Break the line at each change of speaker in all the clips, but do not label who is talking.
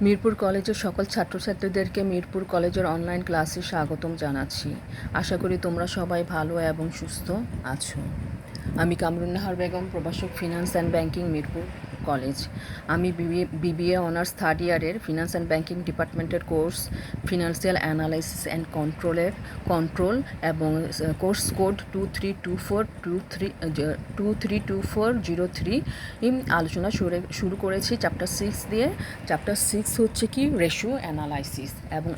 মিরপুর কলেজের সকল ছাত্রছাত্রীদেরকে মিরপুর কলেজের অনলাইন ক্লাসে স্বাগতম জানাচ্ছি। আশা করি তোমরা সবাই ভালো এবং সুস্থ আছো। আমি কামরুন্নাহার বেগম, প্রভাষক finance and banking, Mirpur college. আমি বিবিএ অনার্স থার্ড ইয়ারের ফিনান্স অ্যান্ড ব্যাংকিং ডিপার্টমেন্টের course financial analysis and control এবং কোর্স কোড 232403 আলোচনা শুরু করেছি চ্যাপ্টার 6 দিয়ে। চ্যাপ্টার 6 হচ্ছে কি রেশিও অ্যানালাইসিস, এবং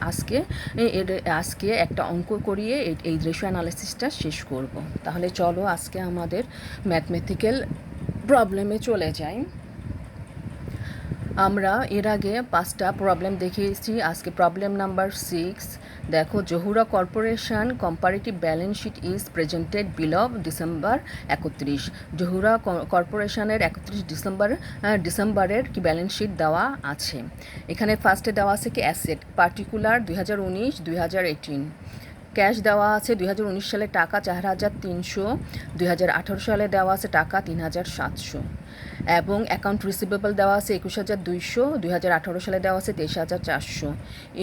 আজকে একটা অঙ্ক করিয়ে এই রেশিও অ্যানালাইসিসটা শেষ করব। তাহলে চলো আজকে আমাদের ম্যাথমেটিক্যাল প্রবলেমে চলে যাই। আমরা এর আগে 5টা প্রবলেম দেখিয়েছি। আজকে প্রবলেম নাম্বার 6। দেখো, Jahura corporation comparative balance sheet is presented below December 31। Jahura কর্পোরেশনের 31 ডিসেম্বরের কি ব্যালেন্স শিট দেওয়া আছে। এখানে ফার্স্টে দেওয়া আছে কি অ্যাসেট পার্টিকুলার 2019-2018। ক্যাশ দেওয়া আছে 2019 সালে টাকা 4,300, 2018 সালে দেওয়া আছে টাকা 3,700, এবং অ্যাকাউন্ট রিসিভেবল দেওয়া আছে 21,200, 2018 সালে দেওয়া আছে 23,400।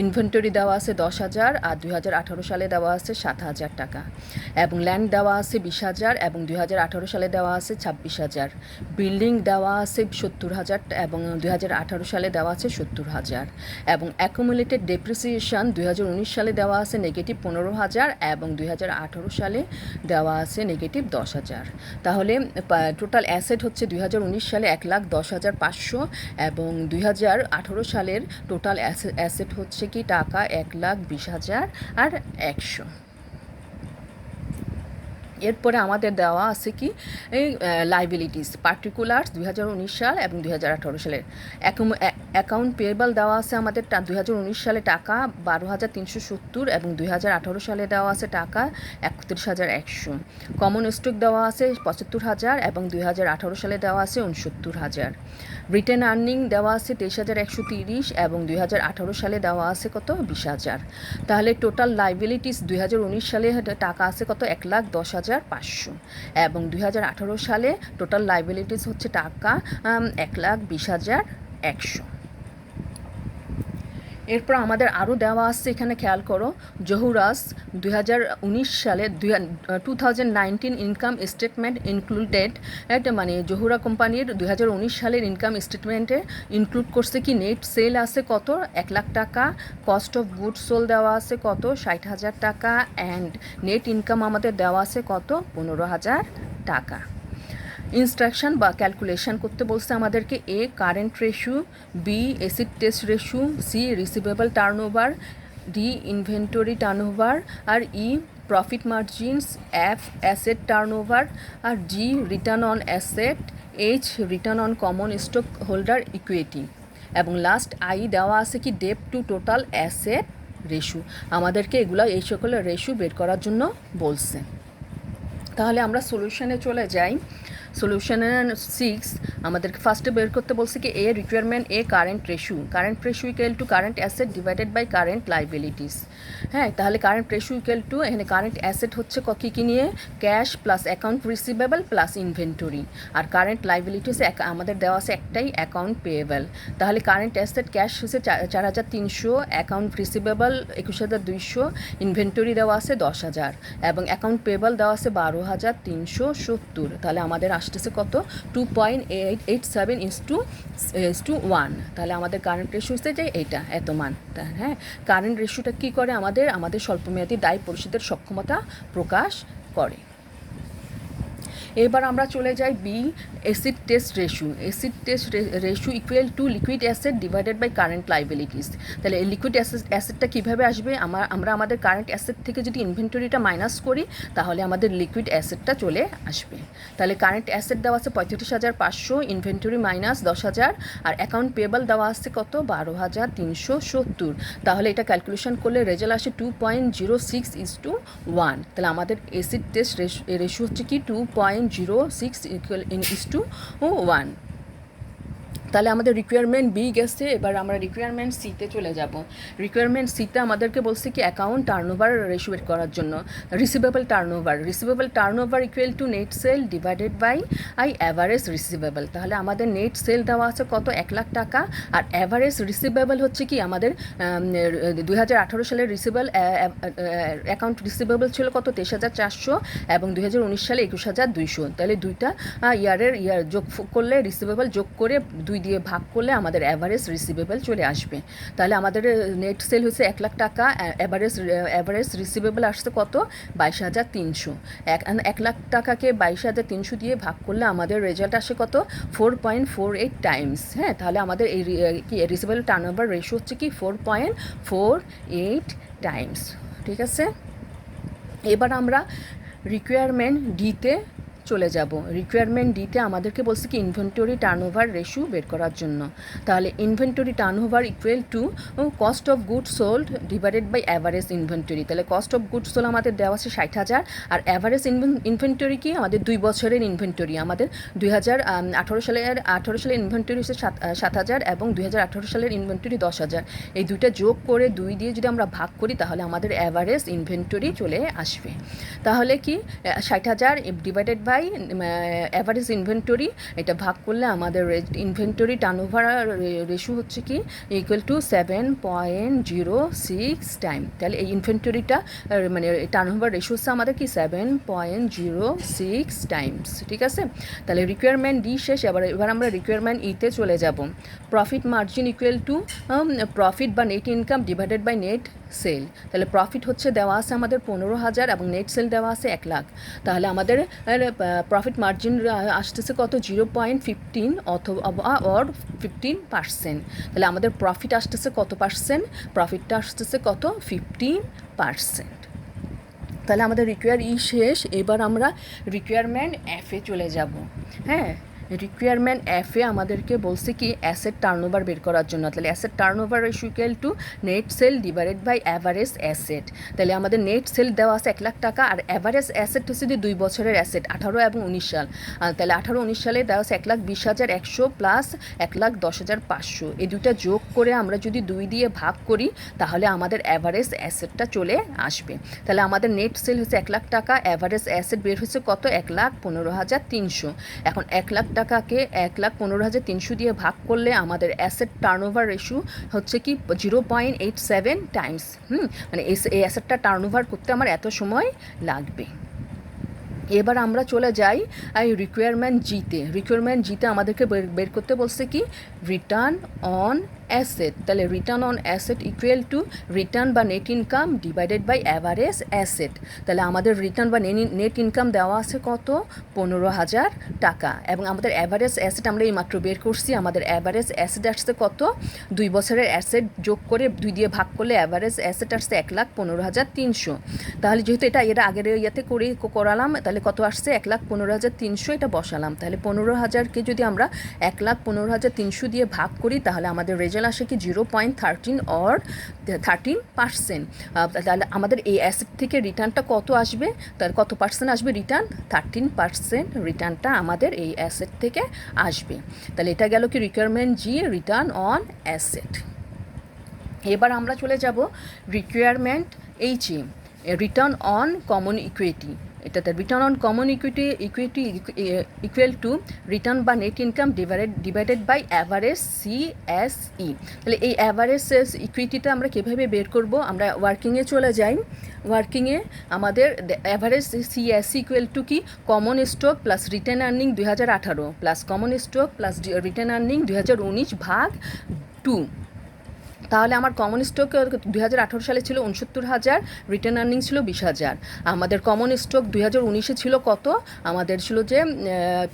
ইনভেন্টরি দেওয়া আছে 10,000 আর 2018 সালে দেওয়া আছে 7,000 টাকা, এবং ল্যান্ড দেওয়া আছে 20,000 এবং 2018 সালে দেওয়া আছে 26,000। বিল্ডিং দেওয়া আছে 70,000 এবং 2018 সালে দেওয়া আছে 70,000, এবং অ্যাকুমুলেটেড ডেপ্রিসিয়েশন 2019 সালে দেওয়া আছে -15,000 এবং 2018 সালে দেওয়া আছে -10,000। তাহলে টোটাল অ্যাসেট হচ্ছে 2019 সালে 1,10,500 এবং 2018 সালের টোটাল অ্যাসেট হচ্ছে কি টাকা 1,20,000 আর 100। এরপরে আমাদের দেওয়া আছে কি এই লাইবিলিটিস পার্টিকুলার্স 2019 সাল এবং 2018 সালের। অ্যাকাউন্ট পেয়েবল দেওয়া আছে আমাদের 2019 সালে টাকা 12,370 এবং 2018 সালে দেওয়া আছে টাকা 31,100। কমন স্টক দেওয়া আছে 75,000 এবং 2018 সালে দেওয়া আছে 69,000। রিটেন আর্নিং দেওয়া আছে 23,130 এবং 2018 সালে দেওয়া আছে কত 20,000। তাহলে টোটাল লাইবিলিটিস 2019 সালে টাকা আছে কত 1,10,500 এবং 2018 সালে টোটাল লাইবিলিটিস হচ্ছে টাকা 1,20,100। এরপর আমাদের আরও দেওয়া আছে, এখানে খেয়াল করো, জহুরাস 2019 সালে 2019 ইনকাম স্টেটমেন্ট ইনক্লুডেড, মানে জহুরা কোম্পানির 2019 সালের ইনকাম স্টেটমেন্টে ইনক্লুড করছে কি নেট সেল আছে কত 1 লাখ টাকা, কস্ট অফ গুডস সোল দেওয়া আছে কত 60,000 টাকা, অ্যান্ড নেট ইনকাম আমাদের দেওয়া আছে কত 15,000 টাকা। ইনস্ট্রাকশন বা ক্যালকুলেশন করতে বলছে আমাদেরকে। A current ratio, B asset test ratio, C receivable turnover, D inventory turnover, আর E profit margins, F asset turnover, আর G return on asset, H return on common stock holder equity, এবং last I দেওয়া আছে কি debt to total asset ratio. আমাদেরকে এগুলো এই সকল রেশিও বের করার জন্য বলছে। তাহলে আমরা সলিউশনে চলে যাই। সলিউশনে 6 আমাদেরকে ফার্স্টে বের করতে বলছে কি এ requirement A current ratio equal to current asset divided by current liabilities. হ্যাঁ, তাহলে কারেন্ট রেশিও ইকুয়াল টু, এখানে কারেন্ট অ্যাসেট হচ্ছে কী নিয়ে cash plus account receivable plus inventory, আর কারেন্ট লাইবিলিটিস আমাদের দেওয়া আছে একটাই অ্যাকাউন্ট পেয়েবল। তাহলে কারেন্ট অ্যাসেট ক্যাশ হচ্ছে 4,300, অ্যাকাউন্ট রিসিভেবল 21,200, ইনভেন্টরি দেওয়া আছে 10,000 এবং অ্যাকাউন্ট পেয়েবল দেওয়া আছে 12,370। তাহলে আমাদের আসতেছে কত 2.887:1। তাহলে আমাদের কারেন্ট রেশিও হচ্ছে যে এইটা এত মান। হ্যাঁ, কারেন্ট রেশিওটা কী করে আমাদের স্বল্পমেয়াদী দায় পরিশোধের সক্ষমতা প্রকাশ করে। এবার আমরা চলে যাই B acid test ratio equal to liquid asset divided by current liabilities. তাহলে এই লিকুইড অ্যাসেটটা কীভাবে আসবে, আমরা আমাদের কারেন্ট অ্যাসেট থেকে যদি ইনভেন্টরিটা মাইনাস করি তাহলে আমাদের লিকুইড অ্যাসেটটা চলে আসবে। তাহলে কারেন্ট অ্যাসেট দেওয়া আছে 35,500, ইনভেন্টরি মাইনাস 10,000, আর অ্যাকাউন্ট পেয়েবল দেওয়া আছে কত 12,370। তাহলে এটা ক্যালকুলেশন করলে রেজাল্ট আসে 2.06:1। তাহলে আমাদের অ্যাসিড টেস্ট রেশিও হচ্ছে কি 2.06:1। তাহলে আমাদের রিকোয়ারমেন্ট বি গেছে, এবার আমরা রিকোয়ারমেন্ট সিতে চলে যাব। রিকোয়ারমেন্ট সিতে আমাদেরকে বলছে কি অ্যাকাউন্ট টার্নওভার রেশিও বের করার জন্য receivable turnover equal to net sale divided by average receivable. তাহলে আমাদের নেট সেল দেওয়া আছে কত, 1,00,000 টাকা, আর অ্যাভারেজ রিসিভেবল হচ্ছে কি আমাদের 2018 সালের অ্যাকাউন্ট রিসিভেবল ছিল কত, 23,400, এবং 2019 সালে 21,200। তাহলে দুইটা ইয়ার যোগ করলে রিসিভেবল যোগ করে 2 দিয়ে ভাগ করলে আমাদের অ্যাভারেজ রিসিভেবল চলে আসবে। তাহলে আমাদের নেট সেল হচ্ছে 1,00,000 টাকা, অ্যাভারেজ রিসিভেবল আসছে কত, 22,300। 1,00,000 টাকাকে 22,300 দিয়ে ভাগ করলে আমাদের রেজাল্ট আসে কত, 4.48 টাইমস। হ্যাঁ, তাহলে আমাদের এই কি রিসিভেবল টার্নওভার রেশিও হচ্ছে কি 4.48 টাইমস। ঠিক আছে, এবার আমরা রিকোয়ারমেন্ট ডিতে চলে যাব। রিকোয়ারমেন্ট ডিতে আমাদেরকে বলছে কি ইনভেন্টরি টার্নওভার রেশিও বের করার জন্য। তাহলে inventory turnover equal to cost of goods sold divided by average inventory. তাহলে কস্ট অফ গুডস সোল্ড আমাদের দেওয়া আছে 60,000, আর অ্যাভারেজ ইনভেন্টরি কি আমাদের 2 বছরের ইনভেন্টরি। আমাদের 2018 সালের ইনভেন্টরি হচ্ছে 7,000 এবং 2018 সালের ইনভেন্টরি 10,000। এই দুইটা যোগ করে 2 দিয়ে যদি আমরা ভাগ করি তাহলে আমাদের অ্যাভারেজ ইনভেন্টরি চলে আসবে। তাহলে কি 60,000 ডিভাইডেড বাই অ্যাভারেজ ইনভেন্টরি, এটা ভাগ করলে আমাদের ইনভেন্টরি টার্নওভার রেশিও হচ্ছে কি ইকুয়াল টু 7.06 টাইম। তাহলে এই ইনভেন্টরিটা মানে টার্নওভার রেশিও হচ্ছে আমাদের কি 7.06 টাইমস। ঠিক আছে, তাহলে রিকোয়ারমেন্ট ডি শেষ। এবার আমরা রিকোয়ারমেন্ট ইতে চলে যাব। Profit margin equal to profit বা net income divided by net sale. তাহলে প্রফিট হচ্ছে দেওয়া আছে আমাদের 15,000 এবং নেট সেল দেওয়া আছে 1,00,000। তাহলে আমাদের প্রফিট মার্জিন আসতেছে কত, 0.15 অথবা অর 15%। তাহলে আমাদের প্রফিট আসতেছে কত পার্সেন্ট, প্রফিটটা আসতেছে কত, 50%। তাহলে আমাদের রিকোয়ার ই শেষ। এবার আমরা রিকোয়ারমেন্ট এফে চলে যাব। হ্যাঁ, রিকোয়ারমেন্ট এফে আমাদেরকে বলছে কি অ্যাসেট টার্নওভার বের করার জন্য। তাহলে asset turnover ratio equal to net sale divided by average asset. তাহলে আমাদের নেট সেল দেওয়া আছে 1,00,000 টাকা, আর অ্যাভারেজ অ্যাসেট হচ্ছে 2 বছরের অ্যাসেট, 18 এবং 19 সাল। তাহলে 18-19 সালে দেওয়া আছে 1,20,100 প্লাস 1,10,500। এই দুইটা যোগ করে আমরা যদি 2 দিয়ে ভাগ করি তাহলে আমাদের অ্যাভারেজ অ্যাসেটটা চলে আসবে। তাহলে আমাদের নেট সেল হচ্ছে 1,00,000 টাকা, অ্যাভারেজ অ্যাসেট বের হচ্ছে কত, 1,15,300। এখন 1,00,000 টাকাকে 1,15,300 দিয়ে ভাগ করলে আমাদের অ্যাসেট টার্নওভার রেশিও হচ্ছে কি 0.87 টাইমস। মানে এই অ্যাসেটটা টার্নওভার করতে আমার এত সময় লাগবে। এবার আমরা চলে যাই রিকোয়ারমেন্ট জিতে। রিকোয়ারমেন্ট জিতে আমাদেরকে বের করতে বলছে কি রিটার্ন অন অ্যাসেট। তাহলে return on asset equal to return বা net income divided by average asset. তাহলে আমাদের রিটার্ন বা নেট ইনকাম দেওয়া আছে কত, 15,000 টাকা, এবং আমাদের অ্যাভারেজ অ্যাসেট আমরা এই মাত্র বের করছি। আমাদের অ্যাভারেজ অ্যাসেট আসছে কত, 2 বছরের অ্যাসেট যোগ করে 2 দিয়ে ভাগ করলে অ্যাভারেজ অ্যাসেট আসছে 1,15,300। তাহলে যেহেতু এর আগের ইয়েতে করালাম, তাহলে কত আসছে, 1,15,300, এটা বসালাম। তাহলে 15,000কে যদি আমরা 1,15,300 দিয়ে ভাগ করি তাহলে আমাদের রেজাল্ট আসে কি 0.13 অর 13%। তাহলে আমাদের এই অ্যাসেট থেকে রিটার্নটা কত আসবে, তার কত পার্সেন্ট আসবে রিটার্ন, 13% রিটার্নটা আমাদের এই অ্যাসেট থেকে আসবে। তাহলে এটা গেল কি requirement G, return on asset. এবার আমরা চলে যাব রিকোয়ারমেন্ট এইচে, রিটার্ন অন কমন ইকুইটি। এটাতে return on common equity equal to return বা net income divided by average CSE। তাহলে এই অ্যাভারেজ ইকুইটিটা আমরা কীভাবে বের করব, আমরা ওয়ার্কিংয়ে চলে যাই। ওয়ার্কিংয়ে আমাদের অ্যাভারেজ CSE ইকুয়াল টু কি common stock plus written earning 2018 plus common stock plus written earning 2019 ভাগ 2। তাহলে আমার কমন স্টক 2018 সালে ছিল 69,000, রিটার্ন আর্নিং ছিল 20,000। আমাদের কমন স্টক 2019-এ ছিল কত, আমাদের ছিল যে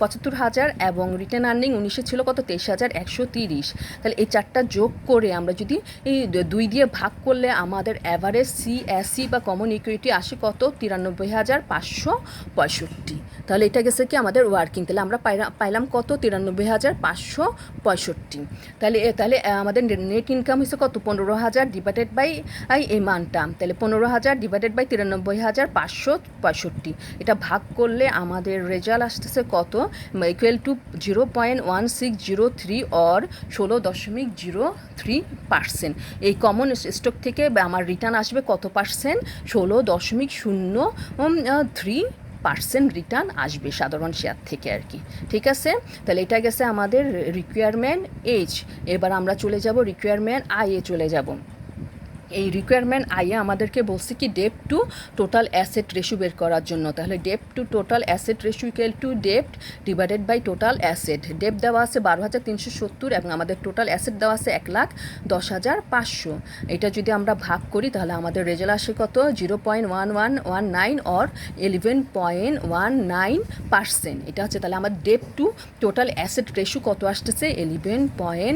75,000, এবং রিটার্ন আর্নিং 19-এ ছিল কত, 23,130। তাহলে এই চারটা যোগ করে আমরা যদি এই 2 দিয়ে ভাগ করলে আমাদের অ্যাভারেজ CSE বা কমন ইকুইটি আসে কত, 93,565। তাহলে এটা গেছে কি আমাদের ওয়ার্কিং। তাহলে আমরা পাইলাম কত, 93,565। তাহলে আমাদের নেট ইনকাম হয়েছে কত 15,000 ডিভাইডেড বাই এই মানটা, তাহলে 15,000 ডিভাইডেড বাই 93,565, এটা ভাগ করলে আমাদের রেজাল্ট আসতেছে কত, ইকুয়াল টু 0.1603 অর 16.03%। এই কমন স্টক থেকে আমার রিটার্ন আসবে কত পার্সেন্ট, 16.03% রিটার্ন আসবে সাধারণ শেয়ার থেকে আর কি। ঠিক আছে, তাহলে এটা গেছে আমাদের রিকোয়ারমেন্ট এইচ। এবার আমরা চলে যাব রিকোয়ারমেন্ট আইয়ে চলে যাব। এই রিকোয়ারমেন্ট আইয়ে আমাদেরকে বলছে কি ডেপ্ট টু টোটাল অ্যাসেট রেশিও বের করার জন্য। তাহলে ডেপ্ট two total asset ratio equal two ডেপ্ট divided by total asset. ডেপ্ট দেওয়া আছে 12,370 এবং আমাদের টোটাল অ্যাসেট দেওয়া আছে 1,10,500। এটা যদি আমরা ভাগ করি তাহলে আমাদের রেজাল্ট আসে কত, 0.1119 অর 11.19%। এটা হচ্ছে তাহলে আমার ডেপ্ট টু টোটাল অ্যাসেট রেশিও কত আসতেছে, 11.1